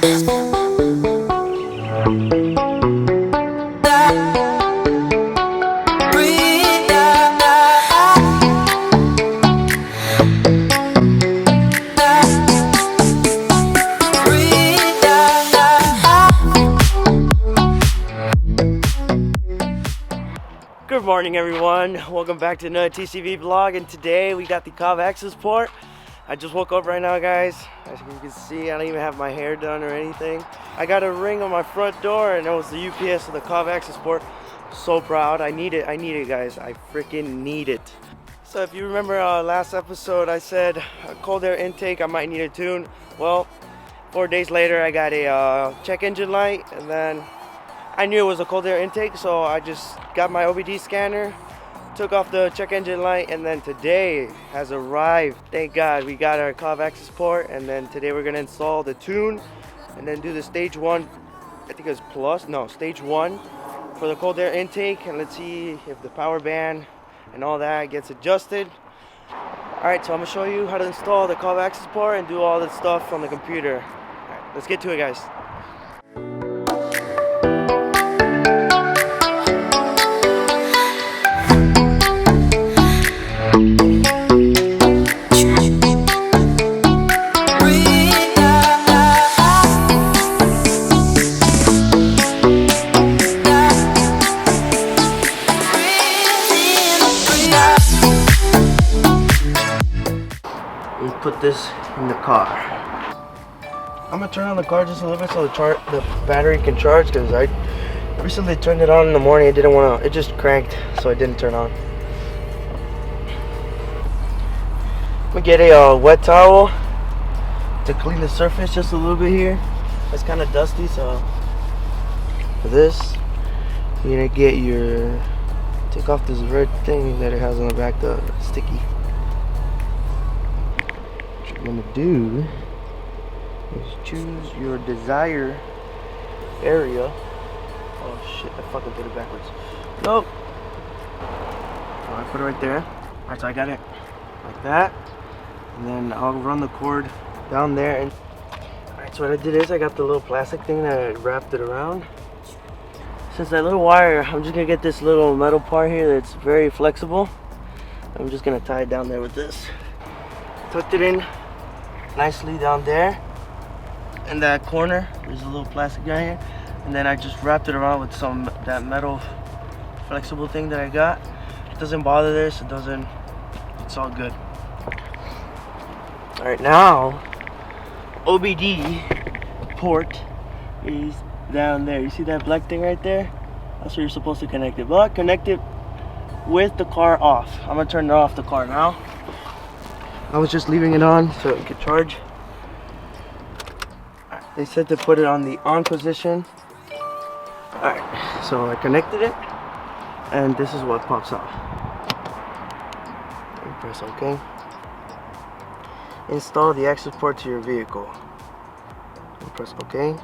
Good morning, everyone. Welcome back to another TCV vlog, and today we got the Cobb Accessport. I just woke up right now, guys. As you can see, I don't even have my hair done or anything. I got a ring on my front door, and it was the UPS of the Cobb Accessport. So proud. I need it, guys. I freaking need it. So if you remember last episode, I said a cold air intake, I might need a tune. Well, 4 days later, I got a check engine light, and then I knew it was a cold air intake, so I just got my OBD scanner, took off the check engine light, and then today has arrived. Thank God, we got our Cobb Accessport, and then today we're gonna install the tune, and then do the stage one. I think it's stage one for the cold air intake, and let's see if the power band and all that gets adjusted. All right, so I'm gonna show you how to install the Cobb Accessport and do all the stuff on the computer. All right, let's get to it, guys. Put this in the car. I'm gonna turn on the car just a little bit so the battery can charge, because I recently turned it on in the morning. It just cranked, so it didn't turn on. I'm gonna get a wet towel to clean the surface just a little bit here. It's kind of dusty, so for this, you're gonna take off this red thing that it has on the back, the sticky. What I'm gonna do is choose your desired area. Oh shit, I fucking did it backwards. Nope. So I put it right there. Alright, so I got it like that. And then I'll run the cord down there. And alright, so what I did is I got the little plastic thing that I wrapped it around. Since that little wire, I'm just gonna get this little metal part here that's very flexible. I'm just gonna tie it down there with this. Tucked it in nicely down there in that corner. There's a little plastic guy here, and then I just wrapped it around with that metal flexible thing that I got. It doesn't bother this, it's all good. All right, now OBD port is down there. You see that black thing right there? That's where you're supposed to connect it, but connect it with the car off. I'm gonna turn it off the car now. I was just leaving it on so it could charge. They said to put it on the on position. Alright, so I connected it, and this is what pops out. And press OK. Install the Accessport to your vehicle. And press OK.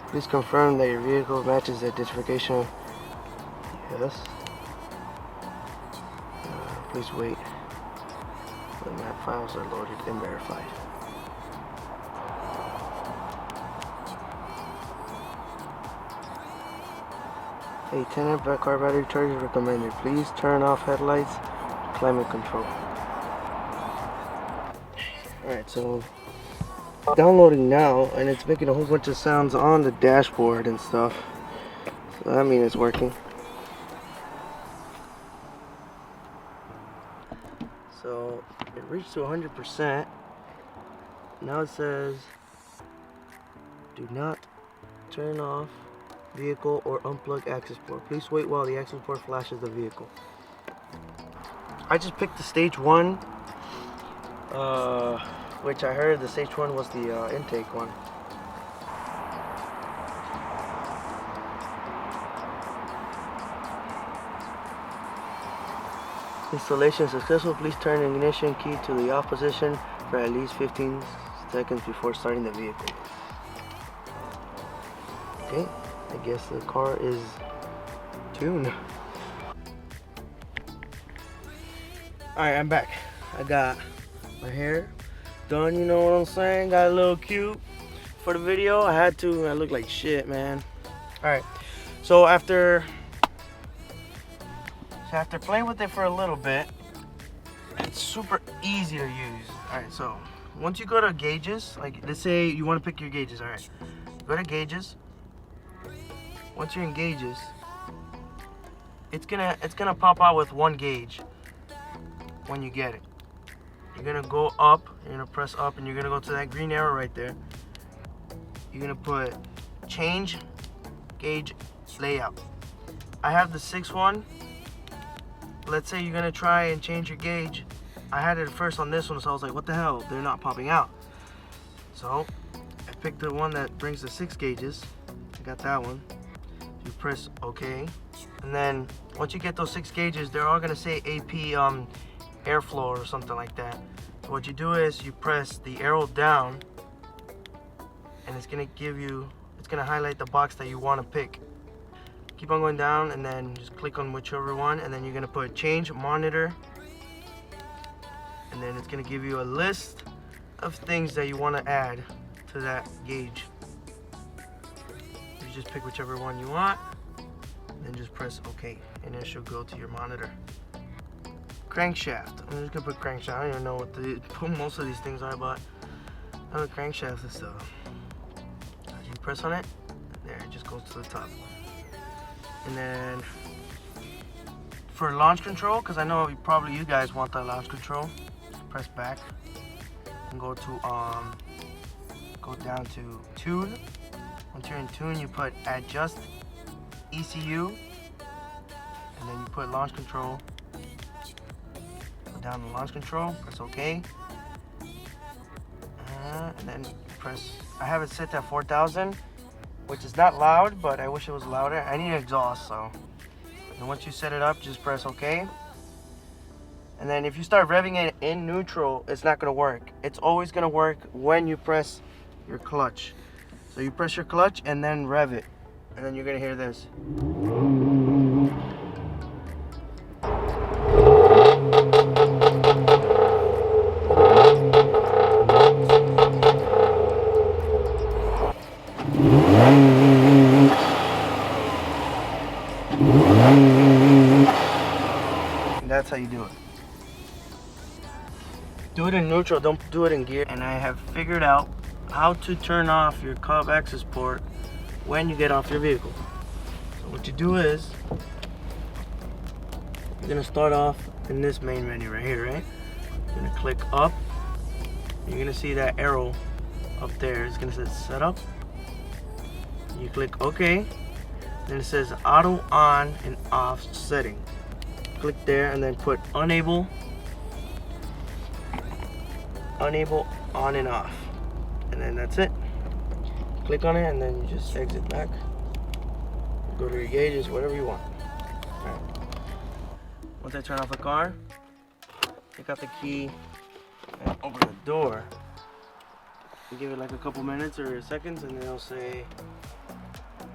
Please confirm that your vehicle matches the identification. Yes. Please wait. The map files are loaded and verified. A 10-amp car battery charge is recommended. Please turn off headlights, climate control. Alright, so downloading now, and it's making a whole bunch of sounds on the dashboard and stuff. So that means it's working. So it reached to 100%. Now it says do not turn off vehicle or unplug Accessport. Please wait while the Accessport flashes the vehicle. I just picked the stage one, which I heard the stage one was the intake one. Installation successful. Please turn the ignition key to the off position for at least 15 seconds before starting the vehicle. Okay, I guess the car is tuned. Alright, I'm back. I got my hair done, you know what I'm saying? Got a little cute for the video. I had to. I look like shit, man. Alright, so after playing with it for a little bit, it's super easy to use. Alright, so once you go to gauges, like let's say you want to pick your gauges, alright. Go to gauges. Once you're in gauges, it's gonna pop out with one gauge when you get it. You're gonna go up, you're gonna press up, and you're gonna go to that green arrow right there. You're gonna put change gauge layout. I have the 6 one. Let's say you're gonna try and change your gauge. I had it first on this one, so I was like, what the hell? They're not popping out. So I picked the one that brings the 6 gauges. I got that one. You press OK, and then once you get those 6 gauges, they're all gonna say AP airflow or something like that. So what you do is you press the arrow down, and it's gonna highlight the box that you want to pick. Keep on going down, and then just click on whichever one, and then you're gonna put change monitor, and then it's gonna give you a list of things that you want to add to that gauge. You just pick whichever one you want, and then just press OK, and it should go to your monitor. Crankshaft. I'm just gonna put crankshaft. I don't even know what most of these things are, but I know crankshaft is stuff. You press on it, there, it just goes to the top. And then for launch control, because I know probably you guys want that launch control, press back and go down to tune. Once you're in tune, you put adjust ECU, and then you put launch control. Go down to launch control, press OK, and then press. I have it set at 4,000, which is not loud, but I wish it was louder. I need an exhaust, so. And once you set it up, just press OK. And then if you start revving it in neutral, it's not gonna work. It's always gonna work when you press your clutch. So you press your clutch and then rev it, and then you're gonna hear this. And that's how you do it. Do it in neutral, don't do it in gear. And I have figured out how to turn off your Cobb Accessport when you get off your vehicle. So what you do is, you're gonna start off in this main menu right here, right? You're gonna click up. You're gonna see that arrow up there. It's gonna say setup. You click OK. Then it says auto on and off setting. Click there and then put enable on and off, and then that's it. Click on it and then you just exit back, go to your gauges, whatever you want. All right. Once I turn off the car, take out the key and open the door. You give it like a couple minutes or seconds, and then it'll say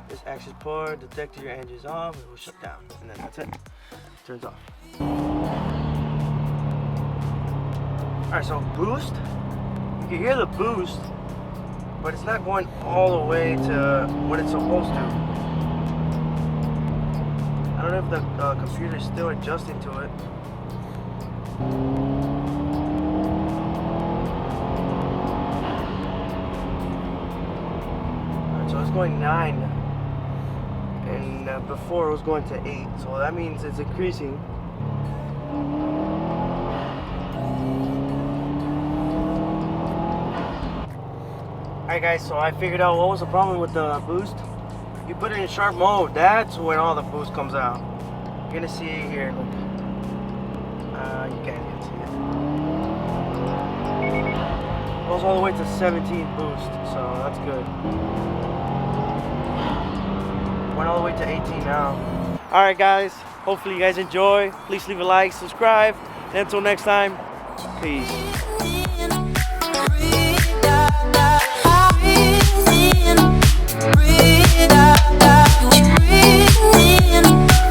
this Accessport detected your engine's off, it will shut down, and then that's it. Turns off. Alright, so boost, you can hear the boost, but it's not going all the way to what it's supposed to. I don't know if the computer is still adjusting to it. Alright, so it's going 9, and before it was going to 8, so that means it's increasing. Alright guys, so I figured out what was the problem with the boost. You put it in sharp mode, that's when all the boost comes out. You're gonna see it here. Look. You can't even see it. It goes all the way to 17 boost, so that's good. Went all the way to 18 now. Alright guys, hopefully you guys enjoy. Please leave a like, subscribe, and until next time, peace. Breathe out.